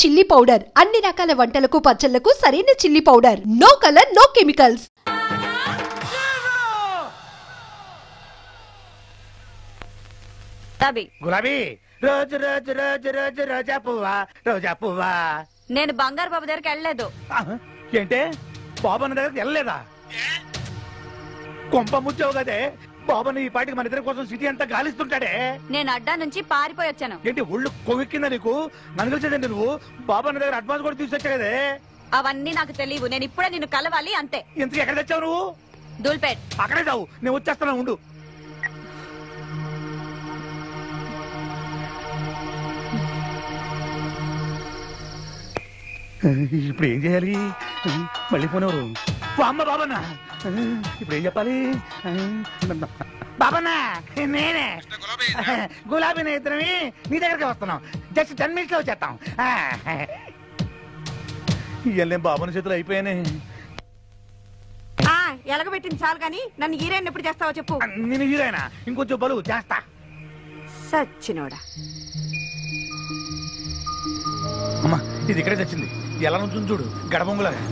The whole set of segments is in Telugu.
చిల్లీ పౌడర్ అన్ని రకాల వంటలకు పచ్చళ్లకు సరైన chilli powder. No colour no chemicals. గులాబీ రోజు రోజు రోజు రోజు రోజా పువ్వా రోజా పువ్వా. నేను బంగారు బాబు దగ్గరికి వెళ్ళలేదు. ఏంటే బాబన్న దగ్గరికి వెళ్ళలేదా? కొంప ముచ్చావు కదే. బాబన్న ఈ పాటికి మన ఇద్దరి కోసం సిటీ అంతా గాలిస్తుంటాడే. నేను అడ్డా నుంచి పారిపోయి వచ్చాను. ఏంటి ఒళ్ళు కొవ్వెక్కిందా నీకు? నన్ను కలిసేదండి నువ్వు. బాబన్న దగ్గర అడ్వాన్స్ కూడా తీసుకొచ్చా కదే. అవన్నీ నాకు తెలియవు. నేను ఇప్పుడే నిన్ను కలవాలి అంతే. ఇంతకు ఎక్కడ తెచ్చావు నువ్వు? దూల్పేట్. అక్కడే చావు, నేను వచ్చేస్తాను ఉండు. ఇప్పుడు ఏం చేయాలి? మళ్ళీ ఫోన్ ఎవరు? అమ్మ బాబన్న. ఇప్పుడు ఏం చెప్పాలి? బాబన్న నేనే గులాబీ ఇద్దరమి నీ దగ్గరికి వస్తున్నాం. జస్ట్ 10 minutes లో వచ్చేస్తాం. ఇవన్నీ బాబన్న చేతులు అయిపోయానే. ఎలగబెట్టింది చాలు కానీ నన్ను హీరోయిన్ ఎప్పుడు చేస్తావో చెప్పు. నేను హీరోయినా? ఇంకొంచెం బలువు చేస్తా. సచ్చినోడా. అమ్మా ఇది ఇక్కడే తెచ్చింది. ఎలా నుంచి చూడు గడబొంగులాగా.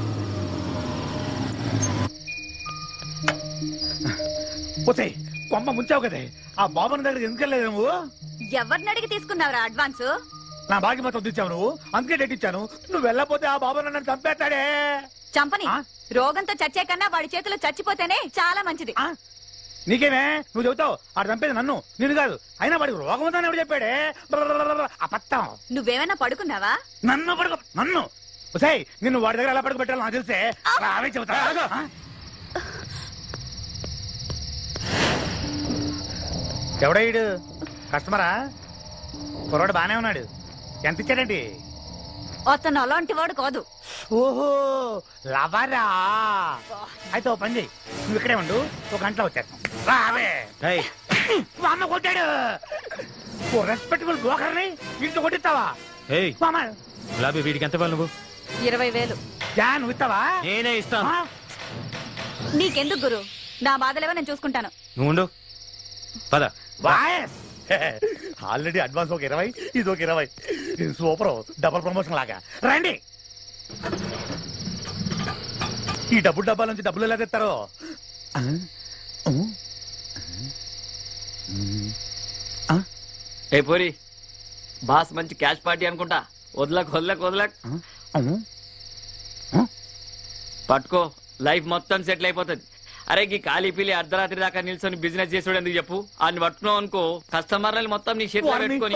పోతే కొమ్మ ముంచావు కదే. ఆ బాబన్న దగ్గర ఎందుకు వెళ్ళలేదు నువ్వు? ఎవరిని అడిగి తీసుకున్నావురా అడ్వాన్స్? నా బాకి మొత్తం తెచ్చావు నువ్వు, అందుకే డేట్ ఇచ్చాను. నువ్వు వెళ్ళకపోతే ఆ బాబన్న నన్ను చంపేస్తాడే. చంపని. రోగంతో చచ్చే కన్నా వాడి చేతిలో చచ్చిపోతేనే చాలా మంచిది. నీకేమే నువ్వు చెబుతావు? ఆడు చంపేది నన్ను, నిన్ను కాదు. అయినా వాడికి రోగం ఉందని ఎవడు చెప్పాడే? అబద్ధం. నువ్వేమైనా పడుకున్నావా? నన్ను పడుకో. నన్ను నిన్ను వాడి దగ్గర ఎలా పడుకు పెట్టాలో నాకు తెలిసే. అవే చెబుతా. ఎవడయ్యాడు? కస్టమరా? కుర్రాడు బానే ఉన్నాడు. ఎంత ఇచ్చాడండి? అతను అలాంటి వాడు కాదు. ఓహో లవరా. అయితే ఓ పని చెయ్యి, నువ్వు ఇక్కడే ఉండు, 1 గంటలో వచ్చేస్తాం. రావే. అమ్మ కొట్టాడు. ఓ రెస్పెక్టబుల్ బ్రోకర్ని ఇంట్లో కొట్టిస్తావా? గులాబీ వీడికి ఎంత వాళ్ళు? నువ్వు 20,000. నువ్వు ఇస్తావా? నేనే ఇస్తాను. నీకెందుకు గురు? నా బాధలేవో నేను చూసుకుంటాను. నువ్వు ఉండు. పద. ఆల్రెడీ అడ్వాన్స్ ఒక 20, ఇది ఒక 20. సూపర్, డబుల్ ప్రమోషన్ లాగా. రండి. ఈ డబ్బాల నుంచి డబ్బులు ఎలా తెస్తారో. ఏ పోరి బాస్ మంచి క్యాష్ పార్టీ అనుకుంటా. వదలక్ వదలక్ వదలక్. పట్టుకో, లైఫ్ మొత్తం సెటిల్ అయిపోతుంది. అరే ఈ ఖాళీ పిల్లి అర్ధరాత్రి దాకా నిల్చొని బిజినెస్ చేసాడు ఎందుకు చెప్పు? ఆయన పట్టుకున్నావు అనుకో, కస్టమర్లు మొత్తం నీ చేతిలో పెట్టుకొని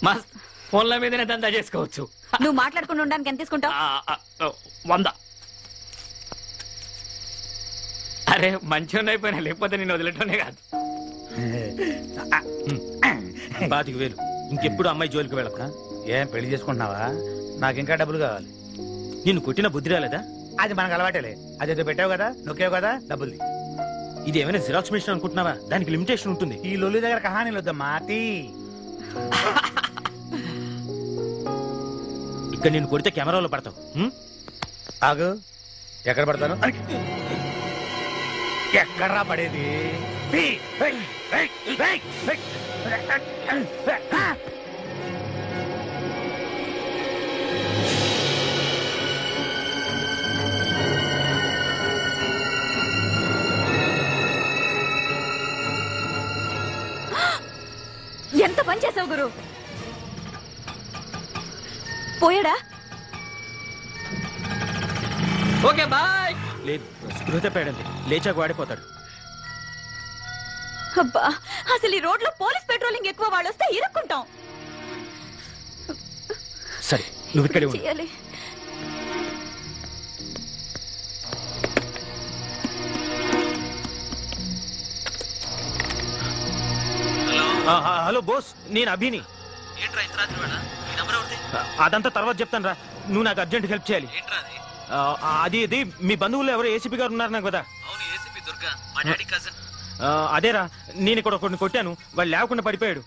మస్త్ ఫోన్ల మీదనే దందా చేసుకోవచ్చు. నువ్వు మాట్లాడుకుని ఉండడానికి ఎంత తీసుకుంటావు? 100. అరే మంచిగా అయిపోయినా, లేకపోతే నేను వదిలేటోనే కాదు. 25,000. ఇంకెప్పుడు అమ్మాయి జోలికి వెళ్ళక. ఏం పెళ్లి చేసుకుంటున్నావా? నాకు ఇంకా డబ్బులు కావాలి. నిన్ను కొట్టిన బుద్ధి రాలేదా? అది మనకు అలవాటేలే. అదేదో పెట్టావు కదా, నొక్కావు కదా, డబ్బులు. ఇది ఏమైనా జిరాక్స్ మిషన్ అనుకుంటున్నావా? దానికి లిమిటేషన్ ఉంటుంది. ఈ లొల్లి దగ్గర కహానీలు వద్దమ్మా. ఇక్కడ నేను కొడితే కెమెరాలో పడతావు. ఆగు. ఎక్కడ పడతాను? ఎక్కడ్రా పడేది? ఎంత పని చేసావు గురు? పోయాడా? Okay bye. లేదు, స్పృహ తప్పాడండి. లేచాక వాడిపోతాడు. అబ్బా, అసలు ఈ రోడ్ లో పోలీస్ పెట్రోలింగ్ ఎక్కువ, వాళ్ళు వస్తే ఇరుక్కుంటాం. సరే నువ్వు ఇక్కడే ఉండు. చేయాలి. హలో బోస్, నేను అభిని. అదంతా తర్వాత చెప్తాను రా. నువ్వు నాకు అర్జెంట్ హెల్ప్ చేయాలి. అది మీ బంధువులు ఎవరో ఏసీపీ గారు ఉన్నారు నాకు కదా. అదేరా, నేను ఇక్కడ కొన్ని కొట్టాను, వాళ్ళు లేకుండా పడిపోయాడు.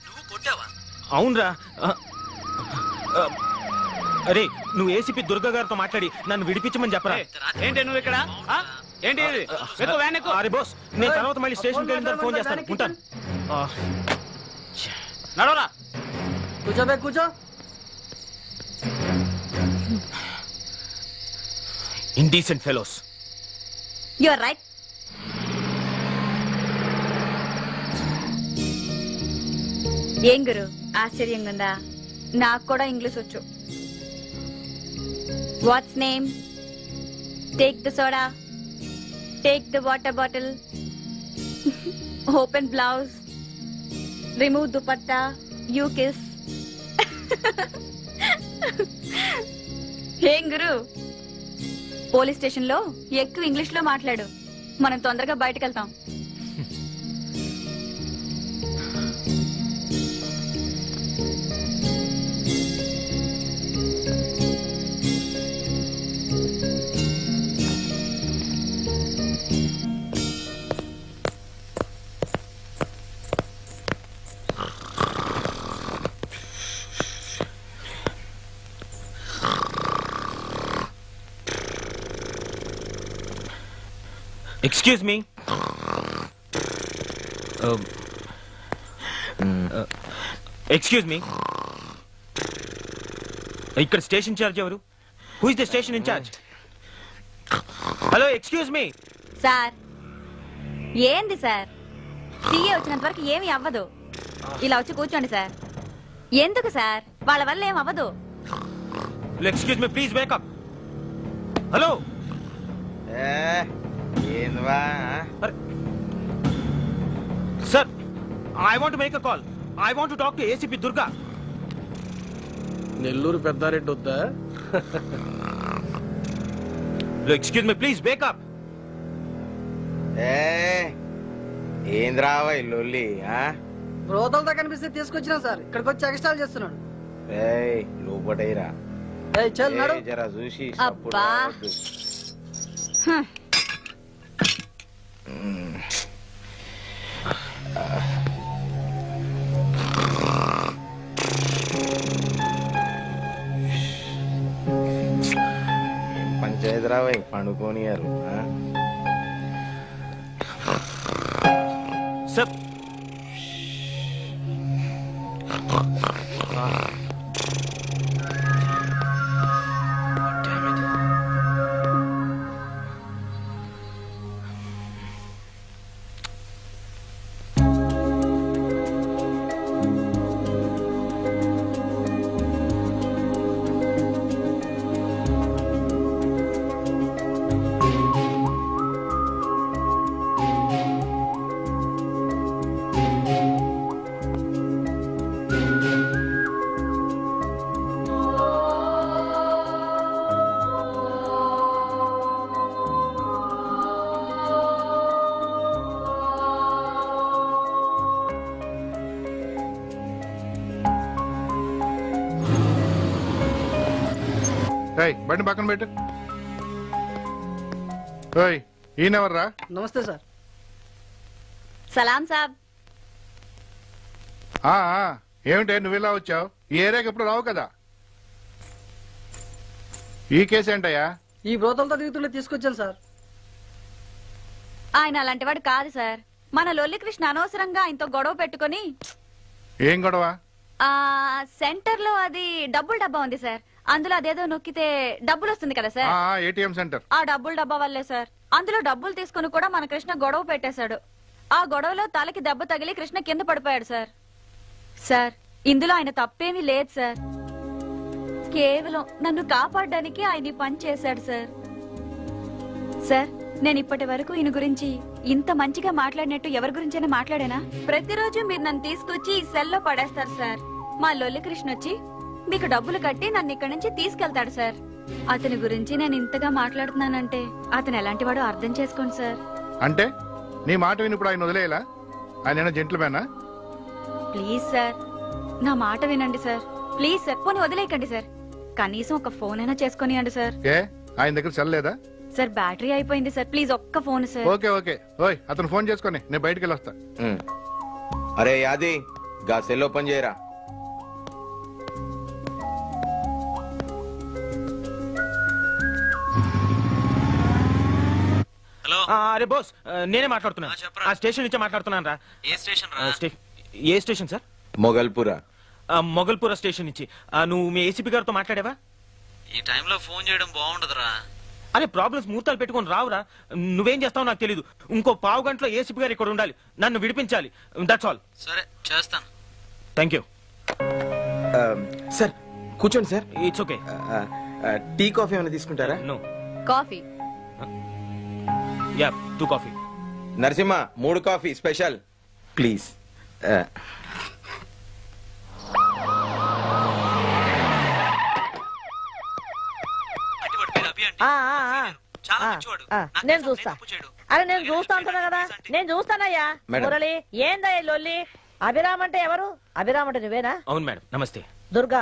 అవునరా. అరే నువ్వు ఏసీపీ దుర్గా గారితో మాట్లాడి నన్ను విడిపించమని చెప్పరా. ఏంటి నువ్వు ఇక్కడ? ఏంటి? అరే బోస్, నేను తర్వాత మళ్ళీ స్టేషన్కి వెళ్ళిన తర్వాత ఫోన్ చేస్తాను. ఉంటాను. నడవరా. కూర్చోబే కూర్చో. Indecent fellows. You are right. ఏం గురు ఆశ్చర్యంగా ఉందా? నాకు కూడా ఇంగ్లీష్ వచ్చు. What's name? Take the soda, take the water bottle, open blouse, remove dupatta, you kiss. ఏం గురు, పోలీస్ స్టేషన్ లో ఎక్కువ ఇంగ్లీష్ లో మాట్లాడు, మనం తొందరగా బయటకు వెళ్తాం. Excuse me. ఎక్స్క్యూజ్ మీ, ఇక్కడ స్టేషన్ ఇన్ఛార్జ్ ఎవరు? Who is the station in charge? Hello, excuse me. Sir ఏంది సార్, సీఏ వచ్చినంత వరకు ఏమి అవ్వదు. ఇలా వచ్చి కూర్చోండి సార్. ఎందుకు సార్, వాళ్ళ వల్ల ఏం అవ్వదు. Excuse me, please wake up. Hello sir, I want make a call. I want to talk to ACP Durga. Nellore Peddareddy వద్దా? Excuse me, please wake up. ఏంద్రావా లొల్లి? రోతలతో కనిపిస్తే తీసుకొచ్చినా సార్, ఇక్కడికి వచ్చి ఎక్స్ట్రాల్ చేస్తున్నాడు. లోపటైరా జరా చూసి. అబ్బా పంచాయతీ రావా పండుకోనియారు. సార్ బండి పక్కన పెట్టు. ఈయనెవర్రా? నమస్తే సార్. సలాం సాబ్. ఏమిటే నువ్వు ఇలా వచ్చావు? ఈ ఏరియాకి ఎప్పుడు రావు కదా. ఈ కేసు ఏంటయ్యా? ఈ బ్రోతలతో తిరుగుతుండే తీసుకొచ్చాను సార్. ఆయన అలాంటివాడు కాదు సార్. మన లొల్లి కృష్ణ అనవసరంగా ఆయనతో గొడవ పెట్టుకుని. ఏం గొడవ? సెంటర్ లో అది డబ్బుల డబ్బా ఉంది సార్, అందులో అదేదో నొక్కితే డబ్బులు వస్తుంది కదా సార్. ATM centre. ఆ డబ్బుల డబ్బా వల్లే సార్. అందులో డబ్బులు తీసుకుని కూడా మన కృష్ణ గొడవ పెట్టేశాడు. ఆ గొడవలో తలకి దెబ్బ తగిలి కృష్ణ కింద పడిపోయాడు సార్. సార్ ఇందులో ఆయన తప్పేమీ లేదు సార్. కేవలం నన్ను కాపాడడానికి ఆయన పని చేశాడు సార్. సార్ నేను ఇప్పటి వరకు ఈయన గురించి ఇంత మంచిగా మాట్లాడినట్టు ఎవరి గురించైనా మాట్లాడానా? ప్రతిరోజు మీరు నన్ను తీసుకొచ్చి ఈ సెల్లో పడేస్తారు సార్. మా లొల్లి కృష్ణ వచ్చి మీకు డబ్బులు కట్టి నన్ను ఇక్కడి నుంచి తీసుకెళ్తాడు సార్. అతని గురించి నేను ఇంతగా మాట్లాడుతున్నానంటే అతను ఎలాంటి వాడో అర్థం చేసుకోండి సార్. అంటే నీ మాట విని ఇప్పుడు ఆయన వదిలేలా? ఆయన జెంట్లమేనా? ప్లీజ్ సార్ నా మాట వినండి సార్. ప్లీజ్ సార్, పోనీ వదిలేయకండి సార్. కనీసం ఒక ఫోన్ అయినా చేసుకునియండి సార్. ఆయన దగ్గర చల్లలేదా సార్? బ్యాటరీ అయిపోయింది సార్. ప్లీజ్ ఒక్క ఫోన్ సార్. Okay okay. అతను ఫోన్ చేసుకొని నేను బయటికి వెళ్ళొస్తా. అరే యాది గా సెల్ ఓపెన్ చేయరా. హలో. అరే బాస్, నేనే మాట్లాడుతున్నా. ఆ స్టేషన్ నుంచే మాట్లాడుతున్నాను రా. ఏ స్టేషన్? ఏ స్టేషన్ సార్? మొగల్పురా. మొగల్పుర స్టేషన్ నుంచి. నువ్వు మీ ఏసీపీ గారితో మాట్లాడావా? ఈ టైంలో ఫోన్ చేయడం బాగుండదురా. అరే ప్రాబ్లమ్స్ ముహూర్తాలు పెట్టుకొని రావురా. నువ్వేం చేస్తావు నాకు తెలీదు. ఇంకో పావు గంటలో ఏసీపీ గారు ఇక్కడ ఉండాలి, నన్ను విడిపించాలి. That's all. సరే చేస్తాను. Thank you sir. కూర్చోండి సార్. It's okay. టీ కాఫీ ఏమైనా తీసుకుంటారా? No. Coffee. Yeah 2 coffee. Narasimha 3 coffee special please. నేను చూస్తా. అరే నేను చూస్తా అంటున్నా కదా, నేను చూస్తానయ్యా. మురళి ఏందయ్య లొల్లి? అభిరామ్ అంటే ఎవరు? అభిరామ్ అంటే నువ్వేనా? అవును మేడం. నమస్తే. దుర్గా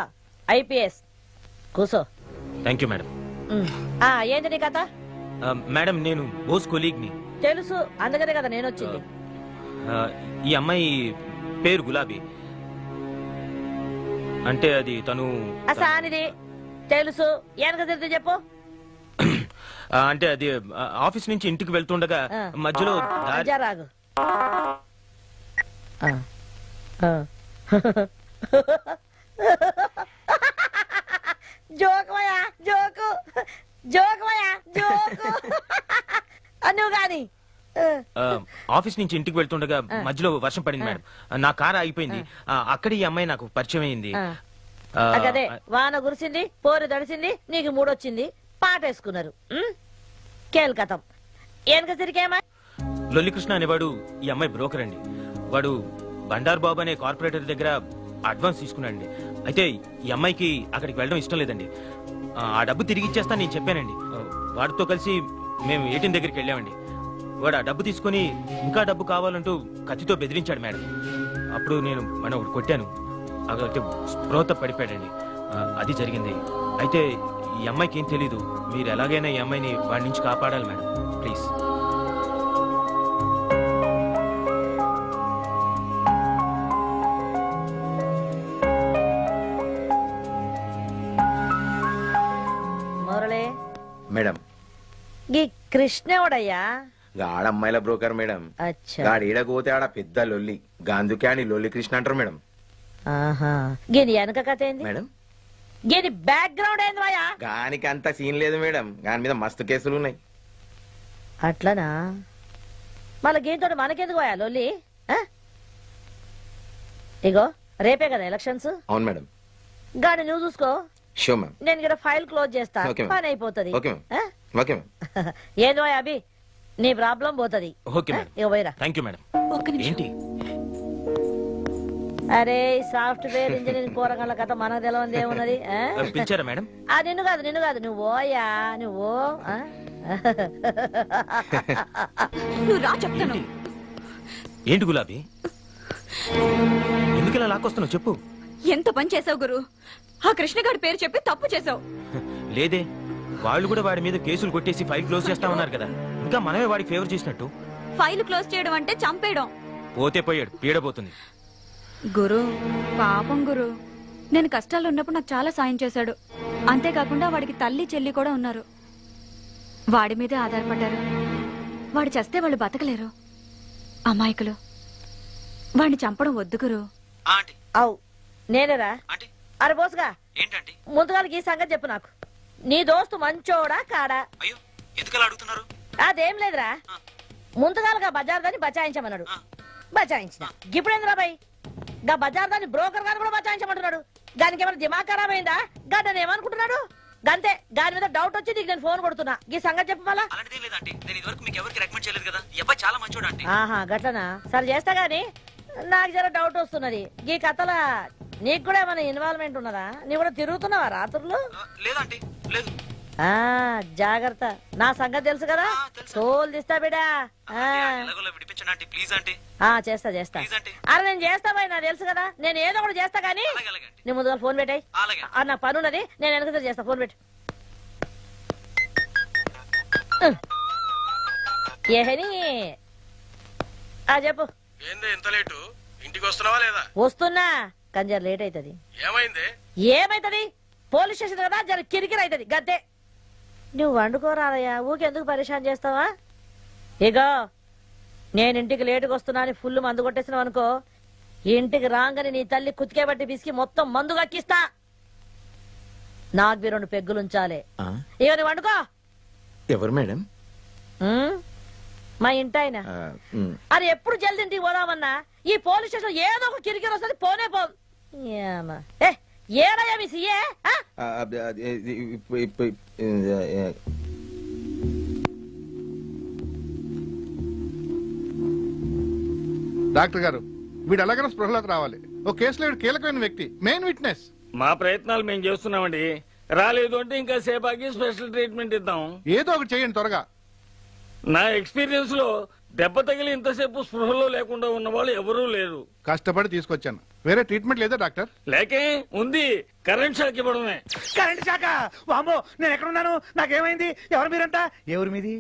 ఐపీఎస్. కూసో. Thank you madam. ఏంది నీ కథ? మేడం నేను బోస్ కొలీగ్ ని. తెలుసు, అందుకనే కదా నేను వచ్చింది. ఈ అమ్మాయి పేరు గులాబీ. అంటే అది తను సానిది తెలుసు. వెనక తిరిగి చెప్పు. అంటే అది ఆఫీస్ నుంచి ఇంటికి వెళ్తుండగా మధ్యలో రాగు. జోకమయ్యా జోకు, జోకమయ్యా జోకు. నువ్వు కాని ఆఫీస్ నుంచి ఇంటికి వెళ్తుండగా మధ్యలో వర్షం పడింది మేడం. నా కారు ఆగిపోయింది. అక్కడ ఈ అమ్మాయి నాకు పరిచయం అయింది. అదే వాన కురిసింది, పోరు దడిసింది, నీకు మూడొచ్చింది, పాట వేసుకున్నారు. కేల్కతం. ఏనుక తిరిగేమా? లొల్లికృష్ణ అనేవాడు ఈ అమ్మాయి బ్రోకర్ అండి. వాడు బండార్ బాబు అనే కార్పొరేటర్ దగ్గర అడ్వాన్స్ తీసుకున్నాడండి. అయితే ఈ అమ్మాయికి అక్కడికి వెళ్ళడం ఇష్టం లేదండి. ఆ డబ్బు తిరిగి ఇచ్చేస్తా నేను చెప్పానండి. వాడితో కలిసి మేము ఏటీఎం దగ్గరికి వెళ్ళామండి. వాడు ఆ డబ్బు తీసుకుని ఇంకా డబ్బు కావాలంటూ కత్తితో బెదిరించాడు మేడం. అప్పుడు నేను మనం కొట్టాను. అక్కడ స్పృహత పడిపోయాడండి. అది జరిగింది. అయితే ఈ అమ్మాయికి ఏం తెలీదు. మీరు ఎలాగైనా ఈ అమ్మాయిని వాడి నుంచి కాపాడాలి మేడం, ప్లీజ్. మురళి మేడం. ఈ కృష్ణవుడయ్యా ఆడమ్మాయిల బ్రోకర్ మేడం. గాడు ఈడకపోతే ఆడ పెద్ద లొల్లి. గాంధుకే అని లొల్లి కృష్ణ అంటారు మేడం. గీని వెనక కథ ఏంది మేడం? గీని బ్యాక్గ్రౌండ్ ఏంది మాయా? గానికి అంత సీన్ లేదు మేడం. గాని మీద మస్తు కేసులు ఉన్నాయి. అట్లనా? మళ్ళీ గీతో మనకెందుకు పోయా లొల్లి? ఇగో రేపే కదా ఎలక్షన్స్. అవును మేడం. గాని నువ్వు చూసుకో. Show ma'am. నేను ఇక్కడ ఫైల్ క్లోజ్ చేస్తా, పని అయిపోతుంది. ఏదో అభి నీ ప్రాబ్లం పోతుంది. ఇక పోయిరా. Thank you madam. ఏంటి? అరే సాఫ్ట్వేర్ ఇంజనీరింగ్ కూరగాయల కథ మనకు తెలవంది ఏమున్నది? పిలిచారా మేడం? నిన్ను కాదు నిన్ను కాదు, నువ్వు ఓయా నువ్వు. నువ్వు రా చెప్తాను. ఏంటి గులాబీ, ఎందుకు ఇలా లాక్కొస్తున్నావు చెప్పు. ఎంత పని చేసావు గురు. ఆ కృష్ణగాడి పేరు చెప్పి తప్పు చేసావు. లేదే, వాళ్ళు కూడా వాడి మీద కేసులు కొట్టేసి ఫైల్ క్లోజ్ చేస్తామన్నారు కదా. ఇంకా మనమే వాడికి ఫేవర్ చేసినట్టు. ఫైల్ క్లోజ్ చేయడం అంటే చంపేయడం. పోతే పోయాడు, పీడపోతుంది. గురు పాపం గురు. నేను కష్టాలు ఉన్నప్పుడు నాకు చాలా సాయం చేశాడు. అంతేకాకుండా వాడికి తల్లి చెల్లి కూడా ఉన్నారు. వాడి మీదే ఆధారపడ్డారు. వాడు చస్తే వాళ్ళు బతకలేరు. అమాయకులు. వాడిని చంపడం వద్దు గురు. అవు నేనేరా? అరే బోసుగా ముందుగా ఈ సంగతి చెప్పు నాకు. నీ దోస్తు మంచోడా కాడా? అడుగుతున్నారు? అదేం లేదురా, ముందుగాలుగా బజార్ దాన్ని బచాయించమన్నాడు. బచాయించిన. ఇప్పుడు ఏందిరా బాయ్, గా బజార్ దాన్ని బ్రోకర్ గారు కూడా బచాయించమంటున్నాడు. దానికి ఏమైనా దిమాగ్ ఖరాబ్ అయిందా? గడ్డని ఏమనుకుంటున్నాడు? గంతే, దాని మీద డౌట్ వచ్చి నీకు నేను ఫోన్ కొడుతున్నా. ఈ సంగతి చెప్పు మళ్ళా. ఆహా గట్లనా? సరే చేస్తా గాని నాకు జర డౌట్ వస్తున్నది. ఈ కథల నీకు కూడా ఏమైనా ఇన్వాల్వ్మెంట్ ఉన్నదా? నీ కూడా తిరుగుతున్నావా రాత్రులు? జాగ్రత్త, నా సంగతి తెలుసు కదా. తోలు తీస్తా బిడా. చేస్తా చేస్తా. అరే నేను చేస్తా బాయ్, నాకు తెలుసు కదా. నేను ఏదో ఒకటి చేస్తా గానీ నీ ముందుగా ఫోన్ పెట్టాయి. నా పని ఉన్నది, నేను వెనక చేస్తా. ఫోన్ పెట్టు. ఏహని చెప్పు. ఇంటికి వస్తున్నావా లేదా? వస్తున్నా, కానీ జర లేట్ అవుతుంది. ఏమైతుంది? పోలీస్ స్టేషన్ కదా, జర కిరికిరి అవుతుంది గద్దే. నువ్వు వండుకోరాదయ్యా, ఊకెందుకు పరిశాన్ చేస్తావా? ఇగో నేను ఇంటికి లేటుగా వస్తున్నా అని ఫుల్ మందు కొట్టేసినావు అనుకో, ఇంటికి రాగానే నీ తల్లి కుతికే బట్టి పిసికి మొత్తం మందు కక్కిస్తా. నాకు 2 పెగ్గులు ఉంచాలి. ఇక నువ్వు వండుకో. ఎవరు మేడం? మా ఇంటాయన. అది ఎప్పుడు జల్ది ఇంటికి పోదామన్నా ఈ పోలీస్ స్టేషన్ ఏదో ఒక కిరికిరి వస్తుంది. పోనే పో. ఏడయ్యా మీ సీఏ? డాక్టర్ గారు, వీడు ఎలాగైనా స్పృహలోకి రావాలి. ఓ కేసులో వీడు కీలకమైన వ్యక్తి, మెయిన్ విట్నెస్. మా ప్రయత్నాలు మేము చేస్తున్నామండి. రాలేదు అంటే ఇంకా సేపాకి స్పెషల్ ట్రీట్మెంట్ ఇద్దాం. ఏదో ఒకటి చేయండి త్వరగా. నా ఎక్స్పీరియన్స్ లో దెబ్బ తగిలి ఇంతసేపు స్పృహలో లేకుండా ఉన్న వాళ్ళు ఎవరూ లేరు. కష్టపడి తీసుకొచ్చాను. వేరే ట్రీట్మెంట్ లేదా డాక్టర్? లేకే ఉంది, కరెంట్ షాక్ ఇవ్వడమే. Current shock? వామ్మో, నేను ఎక్కడున్నాను? నాకేమైంది? ఎవరు మీరంతా? ఎవరు మీది?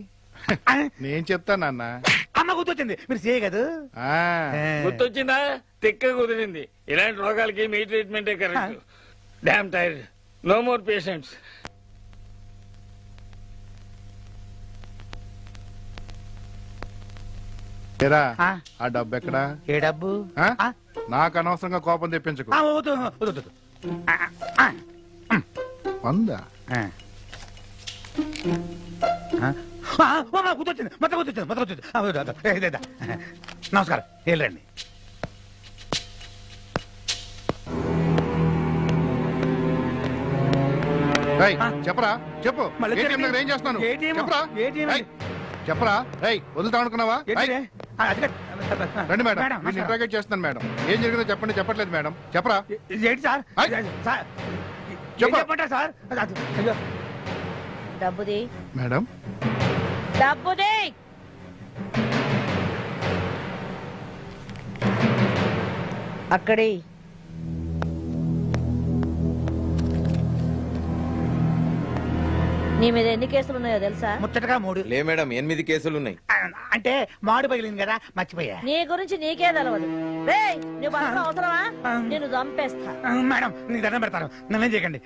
నేను చెప్తానన్న. అమ్మ గుర్తొచ్చింది, మీరు సీఏ కదా? గుర్తొచ్చిందా? తిక్క కుదిరింది. ఇలాంటి రోగాలకి మీ ట్రీట్మెంటే correct. Damn tired, no more patients. ఆ డబ్బు ఎక్కడా? ఏ డబ్బు? నాకు అనవసరంగా కోపం తెప్పించకు. వందా? గుర్తొచ్చింది, మొత్తం గుర్తొచ్చింది. నమస్కారం, వెళ్ళండి. చెప్పరా, చెప్పు. ఏం చేస్తున్నాను చెప్పరా, చెప్పరా. వదులుతా అనుకున్నావా? రండి మేడం, నేను ఇంట్రాగేట్ చేస్తున్నాను మేడం. ఏం జరిగిందో చెప్పండి. చెప్పట్లేదు మేడం, చెప్పరా. ఏంటి సార్? చెప్పండి సార్. డబ్బుది మేడం, డబ్బుది. అక్కడి నీ మీద ఎన్ని కేసులు ఉన్నాయో తెలుసా? ముచ్చటగా 3. లే మేడం, 8 కేసులున్నాయి. అంటే మాడు పగిలింది కదా, మర్చిపోయా. నీ గురించి నీకే తెలవదు. నువ్వు బతకడం అవసరమా? నేను చంపేస్తా. మేడం, నీకు దండం పెడతాను, నన్నేం చేయకండి.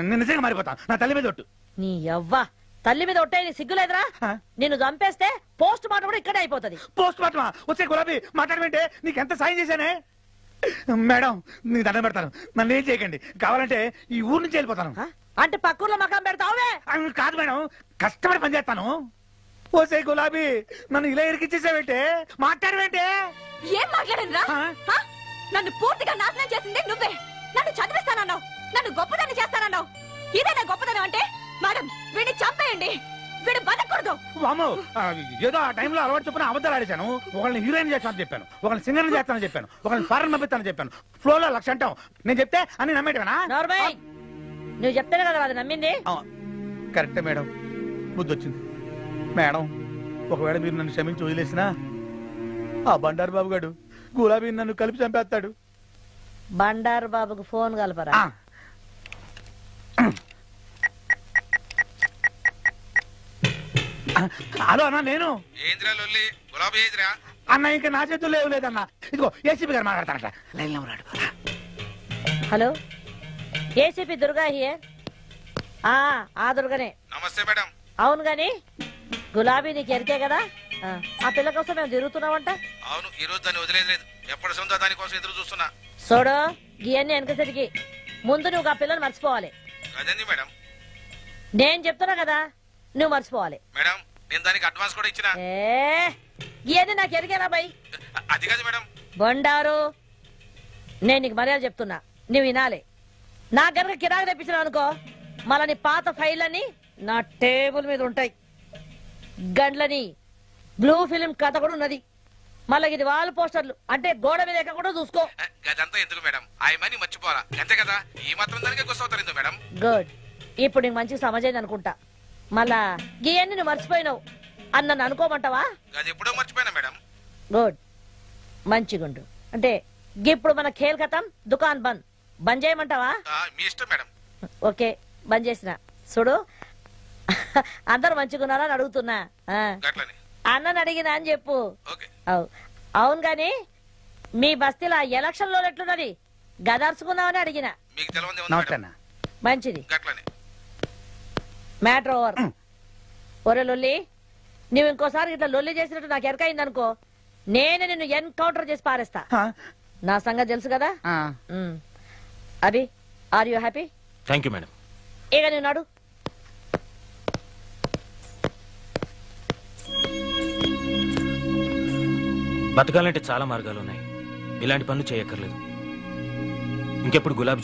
నేను నిజంగా మారిపోతాను. నా తల్లి మీద ఒట్టు. నీ యవ్వా, తల్లి మీద ఒట్టే నీ సిగ్గులేదురా? నిన్ను చంపేస్తే పోస్ట్ మార్టం కూడా ఇక్కడే అయిపోతుంది. పోస్ట్ మార్టమా? వచ్చే గులాబీ మాట్లాడమంటే నీకెంత సాయం చేశానే. మేడం, నీకు దండం పెడతాను, నన్ను ఏం చేయకండి. కావాలంటే ఈ ఊరు నుంచి వెళ్ళిపోతాను. అంటే పక్కూర్లో మకాం పెడతావే? కాదు మేడం, కష్టపడి పనిచేస్తాను. ఓసే గులాబీ, నన్ను ఇలా ఇరికిచ్చేసావేంటే? మాట్లాడవేంటే? ఏం మాట్లాడనురా? నన్ను పూర్తిగా నాశనం చేసింది నువ్వే. నన్ను చదివిస్తానన్నావు, నన్ను గొప్పదాన్ని చేస్తానన్నావు. ఇదేనా గొప్పదనం అంటే? మేడం, వీడిని చంపేయండి, వీడు బతకూడదు. వామ్మో, ఏదో ఆ టైంలో అలవాటు చొప్పున అబద్ధాలు ఆడేశాను. ఒకళ్ళని హీరోయిన్ చేస్తానని చెప్పాను, ఒకళ్ళని సింగర్ చేస్తానని చెప్పాను, ఒకళ్ళని ఫారెన్ పంపిస్తానని చెప్పాను. ఫ్లోలో 1,00,000 అంటాం. నేను చెప్తే అన్ని నమ్మేటవేనా? నువ్వు చెప్తేనే కదా అది నమ్మింది. కరెక్టే మేడం, బుద్ధి వచ్చింది. మేడం, ఒకవేళ మీరు నన్ను క్షమించి వదిలేసినా ఆ బండారు బాబు గారు గులాబీ నన్ను కలిపి చంపేస్తాడు. బండారు బాబుకు ఫోన్ కలపరా. హలో అన్నా, నేను అన్న. ఇంకా నా చేతుల్లో ఏం లేదన్నా. ఇదిగో ఏసీపీ గారు మాట్లాడతానట. లైన్లో ఉన్నాడు. Hello, ACP Durga here. ఆ దుర్గనే. నమస్తే మేడం. అవును గాని గులాబీ నీకు ఎరికే కదా, ఆ పిల్ల కోసం మేము తిరుగుతున్నామంట. అవును, ఈ రోజు దాన్ని వదిలేదు. ఎప్పటి సొంత దానికోసం ఎదురు చూస్తున్నా. చూడు, ఇవన్నీ వెనకసరికి ముందు నువ్వు ఆ పిల్లని మర్చిపోవాలి. అదేంది మేడం? నేను చెప్తున్నా కదా, నువ్వు మర్చిపోవాలి. మేడం, నేను దానికి అడ్వాన్స్ కూడా ఇచ్చిన. ఇవన్నీ నాకు ఎరికేనా బై? అది కాదు మేడం. బండారు, నేను నీకు మర్యాద చెప్తున్నా, నువ్వు వినాలి. నా గనక కిరాకు తెప్పించిన అనుకో, మళ్ళా నీ పాత ఫైళ్ళని నా టేబుల్ మీద ఉంటాయి. గండ్లని బ్లూ ఫిలిం కథ కూడా ఉన్నది. మళ్ళీ ఇది వాల్ పోస్టర్లు అంటే గోడ మీద ఎక్క కూడా చూసుకో. అదంతా ఎందుకు మేడం? ఆయమని మర్చిపోరా, అంతే కదా. ఈ మాత్రం దానికే గుర్తవుతారు ఎందుకు మేడం? గుడ్, ఇప్పుడు నీకు మంచి సమజైంది అనుకుంటా. మళ్ళా గీయన్ని నువ్వు మర్చిపోయినావు అని నన్ను అనుకోమంటావా? అది ఎప్పుడో మర్చిపోయినా మేడం. గుడ్, మంచిగుండు. అంటే ఇప్పుడు మన ఖేల్ ఖతం, దుకాన్ బంద్. బంద్ చేయమంటావా? మీ ఇష్టం మేడం. ఓకే, బంద్ చేసిన. చూడు, అందరు మంచిగున్నారా అని అడుగుతున్నా. అన్నని అడిగినా అని చెప్పు. అవును గాని మీ బస్తీలో ఎలక్షన్ లో ఎట్లున్నది? గదర్చుకుందామని అడిగిన. మంచిది, మ్యాటర్ ఓవర్. ఒరే లొల్లి, నువ్వు ఇంకోసారి ఇట్లా లొల్లి చేసినట్టు నాకు ఎరకైంది అనుకో, నేనే నిన్ను ఎన్కౌంటర్ చేసి పారేస్తా. నా సంగతి తెలుసు కదా. Abhi, are you happy? Thank you madam. ఇక నువ్వు నాడు. బతకాలంటే చాలా మార్గాలు ఉన్నాయి. ఇలాంటి పనులు చేయక్కర్లేదు. ఇంకెప్పుడు గులాబీ